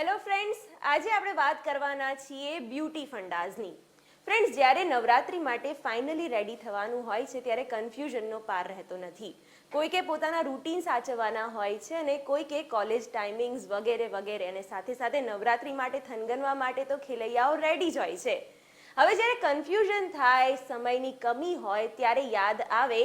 Hello friends, આજે આપણે વાત કરવાના છીએ બ્યુટી ફંડાઝની. ફ્રેન્ડ્સ, જ્યારે નવરાત્રી માટે ફાઇનલી રેડી થવાનું હોય છે ત્યારે કન્ફ્યુઝનનો પાર રહેતો નથી. કોઈકે પોતાના રૂટીન સાચવવાના હોય છે અને કોઈકે કોલેજ ટાઈમિંગ્સ વગેરે વગેરે, અને સાથે સાથે નવરાત્રી માટે થનગનવા માટે તો ખેલૈયાઓ રેડી જ હોય છે. હવે જ્યારે કન્ફ્યુઝન થાય, સમયની કમી હોય, ત્યારે યાદ આવે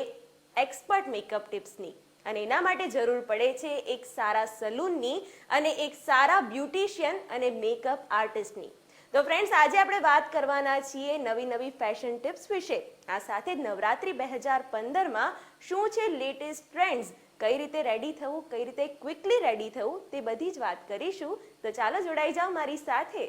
એક્સપર્ટ મેકઅપ ટિપ્સની. અને એના માટે જરૂર પડે છે એક સારા સલૂનની અને એક સારા બ્યુટિશિયન અને મેકઅપ આર્ટિસ્ટની. તો ફ્રેન્ડ્સ, આજે આપણે વાત કરવાના છીએ નવી નવી ફેશન ટિપ્સ વિશે. આ સાથે જ નવરાત્રી 2015માં શું છે લેટેસ્ટ ટ્રેન્ડ્સ, કઈ રીતે રેડી થવું, કઈ રીતે ક્વિકલી રેડી થવું, તે બધી જ વાત કરીશું. તો ચાલો જોડાઈ જાઓ મારી સાથે.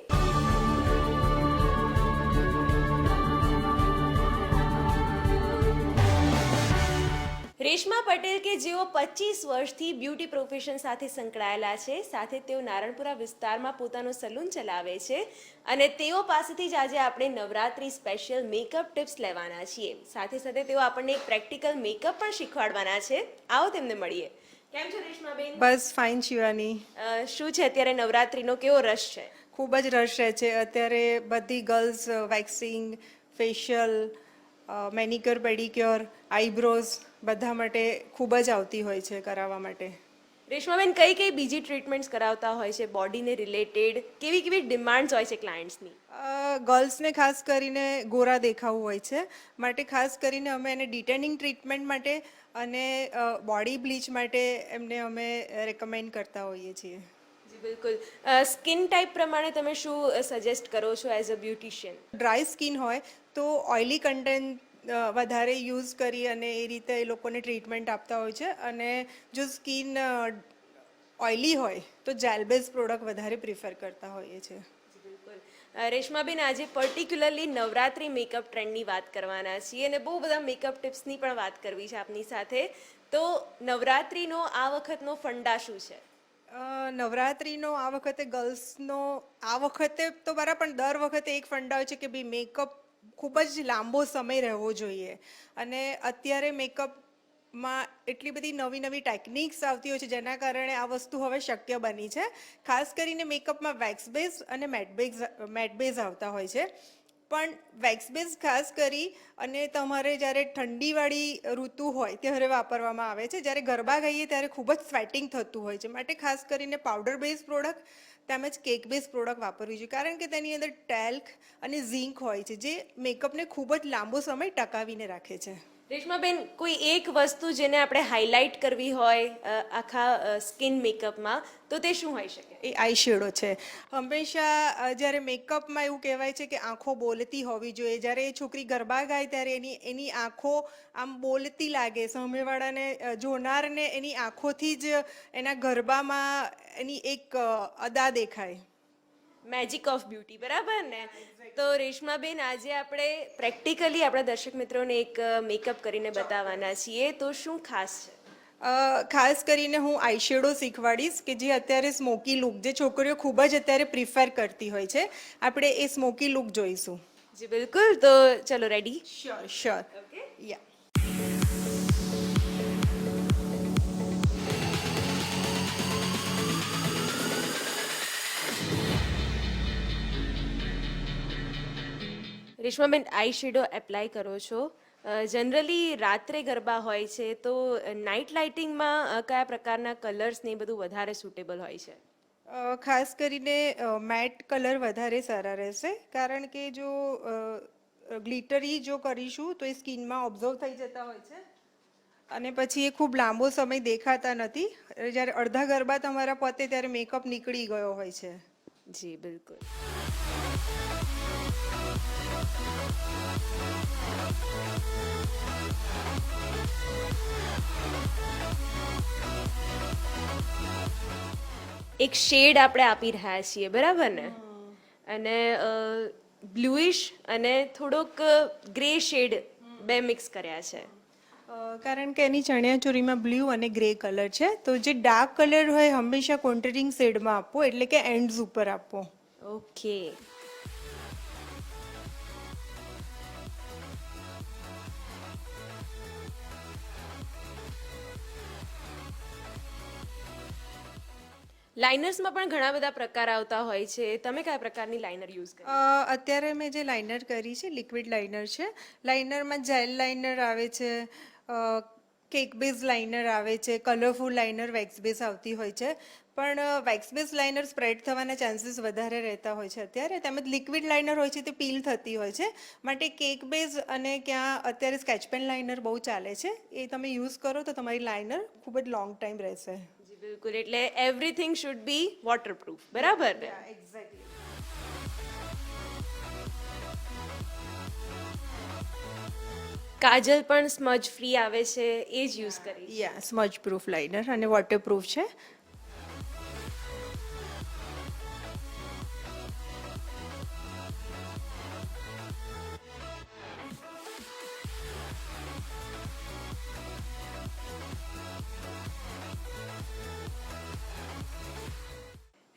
રેશમા પટેલ કે જેઓ 25 વર્ષથી બ્યુટી પ્રોફેશન સાથે સંકળાયેલા છે, સાથે તેઓ નારણપુરા વિસ્તારમાં પોતાનું સલૂન ચલાવે છે, અને તેઓ પાસેથી જ આજે આપણે નવરાત્રી સ્પેશિયલ મેકઅપ ટિપ્સ લેવાના છીએ. સાથે સાથે તેઓ આપણને એક પ્રેક્ટિકલ મેકઅપ પણ શીખવાડવાના છે. આવો તેમને મળીએ. કેમ છો રેશમાબેન? બસ ફાઇન શિવાની. શું છે અત્યારે નવરાત્રીનો કેવો રશ છે? ખૂબ જ રશ રહે છે અત્યારે. બધી girls waxing, facial, manicure, pedicure, eyebrows બધા માટે ખૂબ જ આવતી હોય છે કરાવવા માટે. રેશમાબેન, કઈ કઈ બીજી ટ્રીટમેન્ટ્સ કરાવતા હોય છે બોડીને રિલેટેડ? કેવી કેવી ડિમાન્ડ્સ હોય છે ક્લાયન્ટ્સની? ગર્લ્સને ખાસ કરીને ગોરા દેખાવું હોય છે, માટે ખાસ કરીને અમે એને ડિટેનિંગ ટ્રીટમેન્ટ માટે અને બોડી બ્લીચ માટે એમને અમે રેકમેન્ડ કરતા હોઈએ છીએ. જી બિલકુલ. સ્કિન ટાઈપ પ્રમાણે તમે શું સજેસ્ટ કરો છો as a beautician? Dry skin હોય તો ઓઇલી કન્ટેન્ટ વધારે યુઝ કરી અને એ રીતે એ લોકોને ટ્રીટમેન્ટ આપતા હોય છે, અને જો સ્કિન ઓઇલી હોય તો જેલ બેઝ પ્રોડક્ટ વધારે પ્રિફર કરતા હોઈએ છીએ. બિલકુલ. રેશમાબેન, આજે પર્ટિક્યુલરલી નવરાત્રી મેકઅપ ટ્રેન્ડની વાત કરવાના છીએ અને બહુ બધા મેકઅપ ટિપ્સની પણ વાત કરવી છે આપની સાથે. તો નવરાત્રીનો આ વખતનો ફંડા શું છે? નવરાત્રિનો આ વખતે ગર્લ્સનો આ વખતે તો બરાબર, પણ દર વખતે એક ફંડા હોય છે કે ભાઈ મેકઅપ ખૂબ જ લાંબો સમય રહેવો જોઈએ. અને અત્યારે મેકઅપમાં એટલી બધી નવી નવી ટેકનિક્સ આવતી હોય છે જેના કારણે આ વસ્તુ હવે શક્ય બની છે. ખાસ કરીને મેકઅપમાં વેક્સ બેઝ અને મેટ બેઝ આવતા હોય છે. પણ વેક્સ બેઝ ખાસ કરી અને તમારે જ્યારે ઠંડીવાળી ઋતુ હોય ત્યારે વાપરવામાં આવે છે. જ્યારે ગરબા ગાઈએ ત્યારે ખૂબ જ સ્વેટિંગ થતું હોય છે, માટે ખાસ કરીને પાવડર બેઝ પ્રોડક્ટ તેમજ કેક બેઝ પ્રોડક્ટ વાપરવી જોઈએ, કારણ કે તેની અંદર ટેલ્ક અને ઝીંક હોય છે જે મેકઅપને ખૂબ જ લાંબો સમય ટકાવીને રાખે છે. રેશમાબેન, કોઈ એક વસ્તુ જેને આપણે હાઇલાઇટ કરવી હોય આખા સ્કિન મેકઅપમાં, તો તે શું હોઈ શકે? એ આઈ શેડો છે. હંમેશા જ્યારે મેકઅપમાં એવું કહેવાય છે કે આંખો બોલતી હોવી જોઈએ. જ્યારે એ છોકરી ગરબા ગાય ત્યારે એની આંખો આમ બોલતી લાગે, સામેવાળાને જોનારને એની આંખોથી જ એના ગરબામાં એની એક અદા દેખાય. મેજિક ઓફ બ્યુટી, બરાબર ને? તો રેશમાબેન, આજે આપણે પ્રેક્ટિકલી આપણા દર્શક મિત્રોને એક મેકઅપ કરીને બતાવવાના છીએ. તો શું ખાસ છે? ખાસ કરીને હું આઈશેડો શીખવાડીશ કે જે અત્યારે સ્મોકી લુક, જે છોકરીઓ ખૂબ જ અત્યારે પ્રિફર કરતી હોય છે, આપણે એ સ્મોકી લુક જોઈશું. જી બિલકુલ. તો ચલો, રેડી? Sure sure. ઓકે. યા. રેશમાબેન, આઈ શેડો એપ્લાય કરો છો. જનરલી રાત્રે ગરબા હોય છે, તો નાઇટ લાઇટિંગમાં કયા પ્રકારના કલર્સ ને એ બધું વધારે સુટેબલ હોય છે? ખાસ કરીને મેટ કલર વધારે સારા રહેશે, કારણ કે જો ગ્લિટરી જો કરીશું તો એ સ્કિનમાં ઓબ્ઝર્વ થઈ જતા હોય છે અને પછી એ ખૂબ લાંબો સમય દેખાતા નથી. જ્યારે અડધા ગરબા તમારા પતે ત્યારે મેકઅપ નીકળી ગયો હોય છે. જી બિલકુલ. એક શેડ આપણે આપી રહ્યા છીએ, બરાબર ને? અને બ્લુઇશ અને થોડોક ગ્રે શેડ બે મિક્સ કર્યા છે. કારણ કે એની ચણિયાચોળીમાં બ્લુ અને ગ્રે કલર છે, તો જે ડાર્ક કલર હોય હંમેશા કોન્ટરિંગ શેડમાં આપવો, એટલે કે એન્ડ્સ ઉપર આપવો. ઓકે. લાઇનર્સમાં પણ ઘણા બધા પ્રકાર આવતા હોય છે, તમે કયા પ્રકારની લાઇનર યુઝ કરી? અત્યારે મેં જે લાઇનર કરી છે લિક્વિડ લાઇનર છે. લાઇનરમાં જેલ લાઇનર આવે છે, કેક બેઝ લાઇનર આવે છે, કલરફુલ લાઇનર વેક્સ બેઝ આવતી હોય છે. પણ વેક્સ બેઝ લાઇનર સ્પ્રેડ થવાના ચાન્સીસ વધારે રહેતા હોય છે અત્યારે. તેમજ લિક્વિડ લાઇનર હોય છે તે પીલ થતી હોય છે. માટે કેક બેઝ અને ક્યાં અત્યારે સ્કેચ પેન લાઇનર બહુ ચાલે છે, એ તમે યુઝ કરો તો તમારી લાઇનર ખૂબ જ લોંગ ટાઈમ રહેશે. જી બિલકુલ, એટલે એવરીથિંગ શુડ બી વોટરપ્રૂફ, બરાબર ને? એક્ઝેક્ટલી. કાજલ પણ સ્મજ ફ્રી આવે છે, એ જ યુઝ કરી. યા સ્મજ પ્રૂફ લાઇનર અને વોટરપ્રૂફ છે.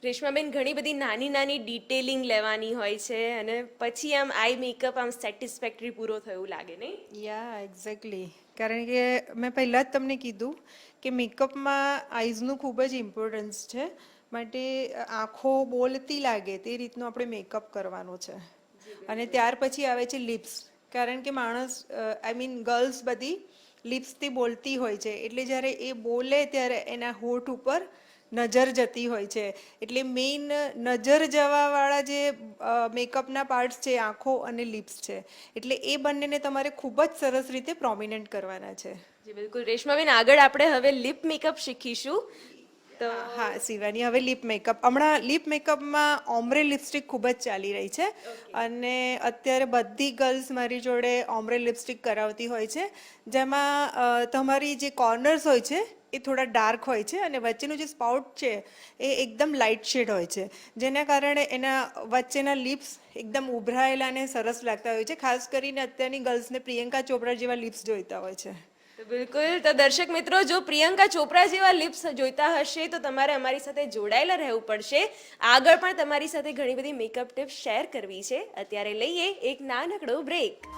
રેશમાબેન, ઘણી બધી નાની નાની ડિટેલિંગ લેવાની હોય છે અને પછી આમ આઈ મેકઅપ આમ સેટિસ્ફેક્ટરી પૂરો થયું લાગે, નહીં? યા એક્ઝેક્ટલી. કારણ કે મેં પહેલાં જ તમને કીધું કે મેકઅપમાં આઈઝનું ખૂબ જ ઇમ્પોર્ટન્સ છે. માટે આંખો બોલતી લાગે તે રીતનું આપણે મેકઅપ કરવાનો છે. અને ત્યાર પછી આવે છે લિપ્સ. કારણ કે માણસ ગર્લ્સ બધી લિપ્સથી બોલતી હોય છે, એટલે જ્યારે એ બોલે ત્યારે એના હોઠ ઉપર નજર જતી હોય છે. એટલે મેઇન નજર જવાવાળા જે મેકઅપના પાર્ટ્સ છે આંખો અને લિપ્સ છે. એટલે એ બંનેને તમારે ખૂબ જ સરસ રીતે પ્રોમિનન્ટ કરવાના છે. જી બિલકુલ. રેશમાબેન, આગળ આપણે હવે લિપ મેકઅપ શીખીશું. તો હા શિવાની, હવે લિપ મેકઅપ. હમણાં લિપ મેકઅપમાં ઓમ્બ્રે લિપસ્ટિક ખૂબ જ ચાલી રહી છે. અને અત્યારે બધી ગર્લ્સ મારી જોડે ઓમ્બ્રે લિપસ્ટિક કરાવતી હોય છે, જેમાં તમારી જે કોર્નર્સ હોય છે એ થોડા ડાર્ક હોય છે અને વચ્ચેનું જે સ્પાઉટ છે એ એકદમ લાઇટ શેડ હોય છે, જેના કારણે એના વચ્ચેના લિપ્સ એકદમ ઉભરાયેલા અને સરસ લાગતા હોય છે. ખાસ કરીને અત્યારની ગર્લ્સને પ્રિયંકા ચોપરા જેવા લિપ્સ જોઈતા હોય છે. તો બિલકુલ. તો દર્શક મિત્રો, જો પ્રિયંકા ચોપરા જેવા લિપ્સ જોઈતા હશે તો તમારે અમારી સાથે જોડાયેલા રહેવું પડશે. આગળ પણ તમારી સાથે ઘણી બધી મેકઅપ ટિપ્સ શેર કરવી છે. અત્યારે લઈએ એક નાનકડો બ્રેક.